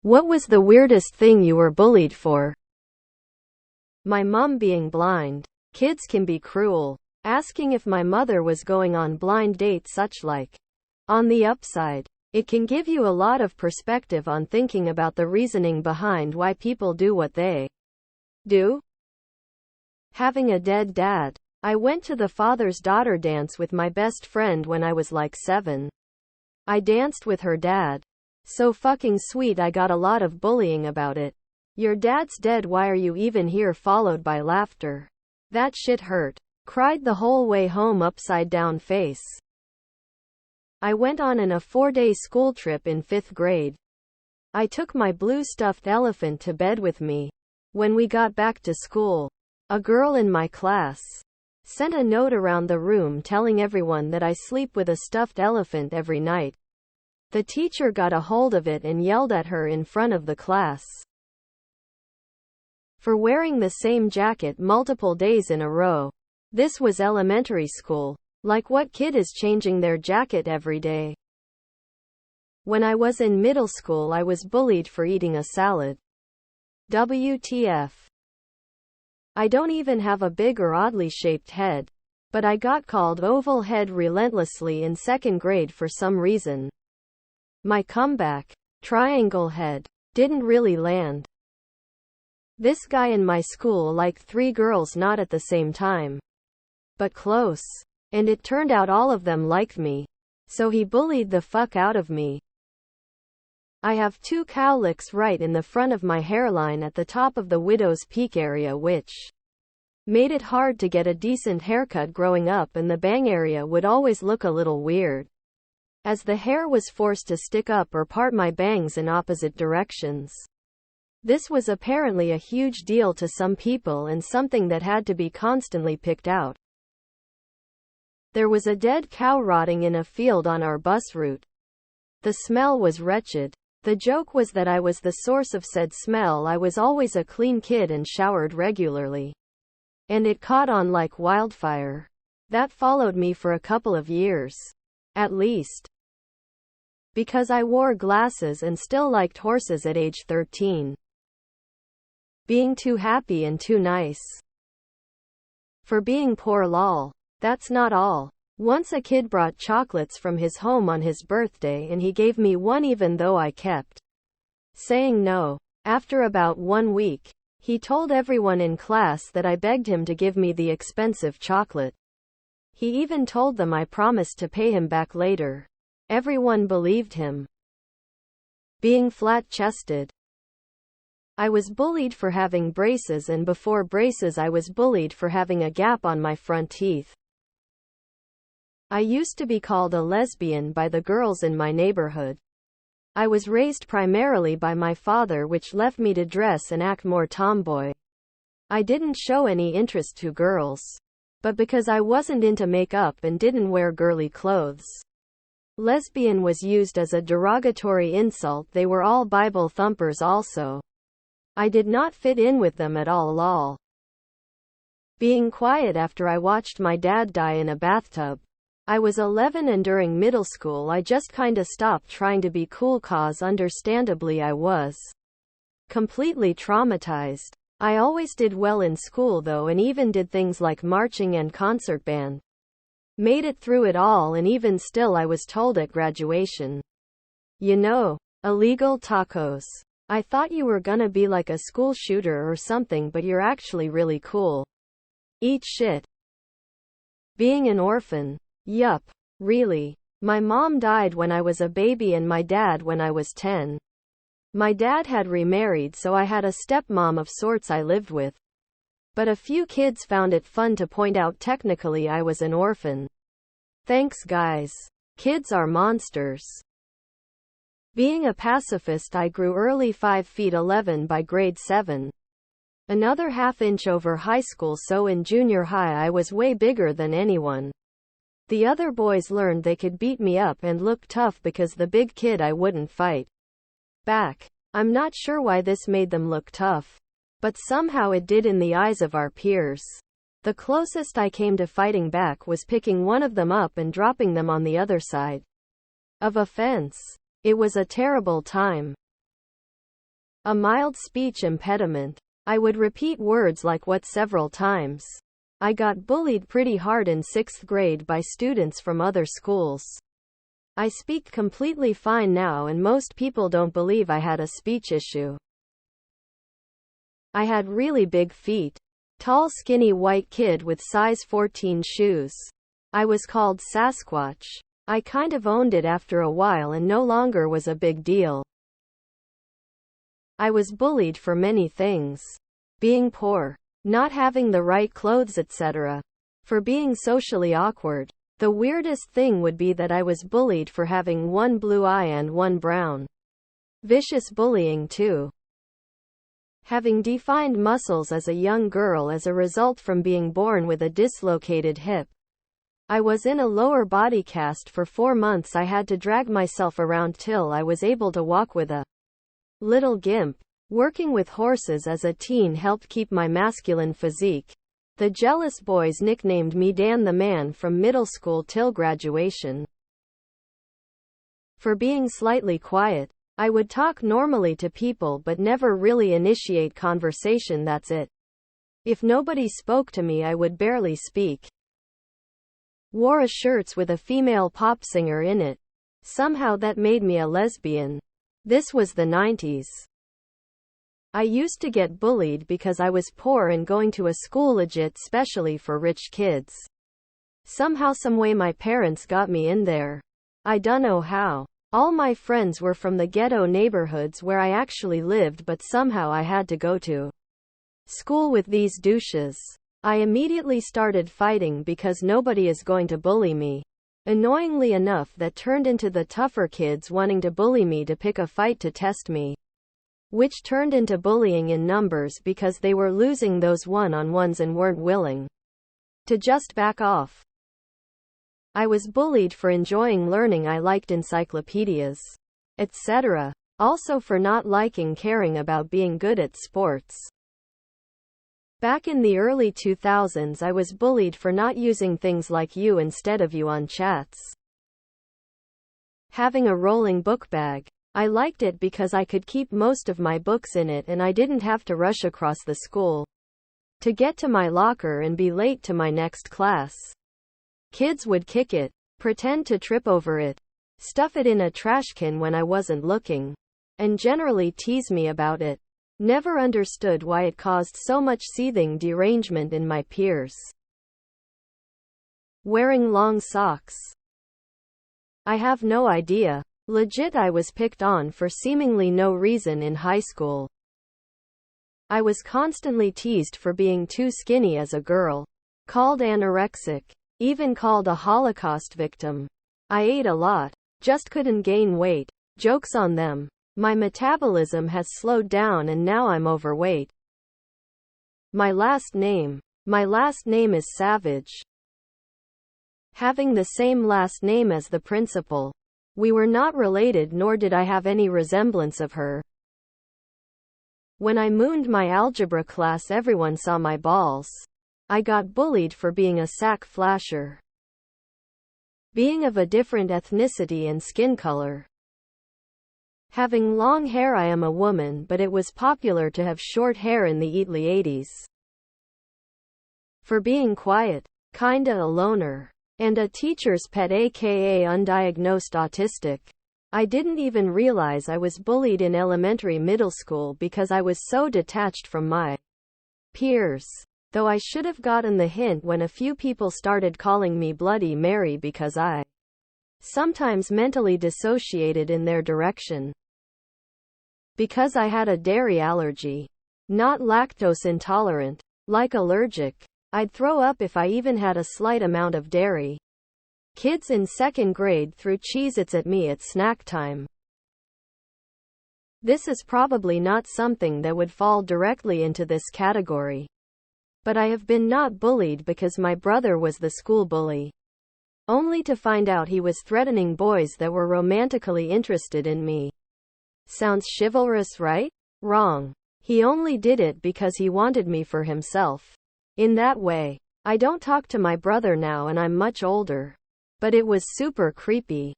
What was the weirdest thing you were bullied for? My mom being blind. Kids can be cruel. Asking if my mother was going on blind dates such like. On the upside, it can give you a lot of perspective on thinking about the reasoning behind why people do what they do. Having a dead dad. I went to the father's daughter dance with my best friend when I was like 7. I danced with her dad. So fucking sweet. I got a lot of bullying about it. Your dad's dead, why are you even here, followed by laughter. That shit hurt. Cried the whole way home upside down face. I went on a 4-day school trip in 5th grade. I took my blue stuffed elephant to bed with me. When we got back to school, a girl in my class sent a note around the room telling everyone that I sleep with a stuffed elephant every night. The teacher got a hold of it and yelled at her in front of the class for wearing the same jacket multiple days in a row. This was elementary school. Like, what kid is changing their jacket every day? When I was in middle school, I was bullied for eating a salad. WTF. I don't even have a big or oddly shaped head, but I got called oval head relentlessly in 2nd grade for some reason. My comeback, triangle head, didn't really land. This guy in my school liked 3 girls, not at the same time, but close. And it turned out all of them liked me. So he bullied the fuck out of me. I have 2 cowlicks right in the front of my hairline at the top of the widow's peak area, which made it hard to get a decent haircut growing up, and the bang area would always look a little weird, as the hair was forced to stick up or part my bangs in opposite directions. This was apparently a huge deal to some people and something that had to be constantly picked out. There was a dead cow rotting in a field on our bus route. The smell was wretched. The joke was that I was the source of said smell. I was always a clean kid and showered regularly, and it caught on like wildfire. That followed me for a couple of years, at least, because I wore glasses and still liked horses at age 13. Being too happy and too nice. For being poor, lol. That's not all. Once a kid brought chocolates from his home on his birthday and he gave me one even though I kept saying no. After about 1 week, he told everyone in class that I begged him to give me the expensive chocolate. He even told them I promised to pay him back later. Everyone believed him. Being flat-chested. I was bullied for having braces, and before braces I was bullied for having a gap on my front teeth. I used to be called a lesbian by the girls in my neighborhood. I was raised primarily by my father, which left me to dress and act more tomboy. I didn't show any interest to girls, but because I wasn't into makeup and didn't wear girly clothes. Lesbian was used as a derogatory insult. They were all Bible thumpers also. I did not fit in with them at all, lol. Being quiet after I watched my dad die in a bathtub. I was 11 and during middle school I just kinda stopped trying to be cool, cause understandably I was completely traumatized. I always did well in school though, and even did things like marching and concert band. Made it through it all, and even still I was told at graduation, you know, illegal tacos. I thought you were gonna be like a school shooter or something, but you're actually really cool. Eat shit. Being an orphan. Yup. Really. My mom died when I was a baby and my dad when I was 10. My dad had remarried, so I had a stepmom of sorts I lived with. But a few kids found it fun to point out technically I was an orphan. Thanks guys. Kids are monsters. Being a pacifist, I grew early 5 feet 11 by grade 7. Another ½ inch over high school, so in junior high I was way bigger than anyone. The other boys learned they could beat me up and look tough because the big kid I wouldn't fight back. I'm not sure why this made them look tough, but somehow it did in the eyes of our peers. The closest I came to fighting back was picking one of them up and dropping them on the other side of a fence. It was a terrible time. A mild speech impediment. I would repeat words like what several times. I got bullied pretty hard in 6th grade by students from other schools. I speak completely fine now and most people don't believe I had a speech issue. I had really big feet. Tall skinny white kid with size 14 shoes. I was called Sasquatch. I kind of owned it after a while and no longer was a big deal. I was bullied for many things. Being poor, not having the right clothes, etc. For being socially awkward. The weirdest thing would be that I was bullied for having one blue eye and one brown. Vicious bullying too. Having defined muscles as a young girl as a result from being born with a dislocated hip. I was in a lower body cast for 4 months. I had to drag myself around till I was able to walk with a little gimp. Working with horses as a teen helped keep my masculine physique. The jealous boys nicknamed me Dan the Man from middle school till graduation. For being slightly quiet, I would talk normally to people but never really initiate conversation, that's it. If nobody spoke to me I would barely speak. Wore a shirts with a female pop singer in it. Somehow that made me a lesbian. This was the 90s. I used to get bullied because I was poor and going to a school legit specially for rich kids. Somehow someway my parents got me in there. I dunno how. All my friends were from the ghetto neighborhoods where I actually lived, but somehow I had to go to school with these douches. I immediately started fighting because nobody is going to bully me. Annoyingly enough, that turned into the tougher kids wanting to bully me to pick a fight to test me. Which turned into bullying in numbers because they were losing those one-on-ones and weren't willing to just back off. I was bullied for enjoying learning. I liked encyclopedias, etc. Also for not liking caring about being good at sports. Back in the early 2000s I was bullied for not using things like you instead of you on chats. Having a rolling book bag. I liked it because I could keep most of my books in it and I didn't have to rush across the school to get to my locker and be late to my next class. Kids would kick it, pretend to trip over it, stuff it in a trash can when I wasn't looking, and generally tease me about it. Never understood why it caused so much seething derangement in my peers. Wearing long socks. I have no idea. Legit, I was picked on for seemingly no reason in high school. I was constantly teased for being too skinny as a girl. Called anorexic. Even called a Holocaust victim. I ate a lot. Just couldn't gain weight. Joke's on them. My metabolism has slowed down and now I'm overweight. My last name. My last name is Savage. Having the same last name as the principal. We were not related, nor did I have any resemblance of her. When I mooned my algebra class, everyone saw my balls. I got bullied for being a sack flasher. Being of a different ethnicity and skin color. Having long hair. I am a woman, but it was popular to have short hair in the early 80s. For being quiet, kinda a loner. And a teacher's pet, aka undiagnosed autistic. I didn't even realize I was bullied in elementary middle school because I was so detached from my peers. Though I should have gotten the hint when a few people started calling me Bloody Mary because I sometimes mentally dissociated in their direction. Because I had a dairy allergy. Not lactose intolerant. Like allergic. I'd throw up if I even had a slight amount of dairy. Kids in 2nd grade threw Cheez-Its at me at snack time. This is probably not something that would fall directly into this category. But I have been not bullied because my brother was the school bully. Only to find out he was threatening boys that were romantically interested in me. Sounds chivalrous, right? Wrong. He only did it because he wanted me for himself. In that way. I don't talk to my brother now and I'm much older. But it was super creepy.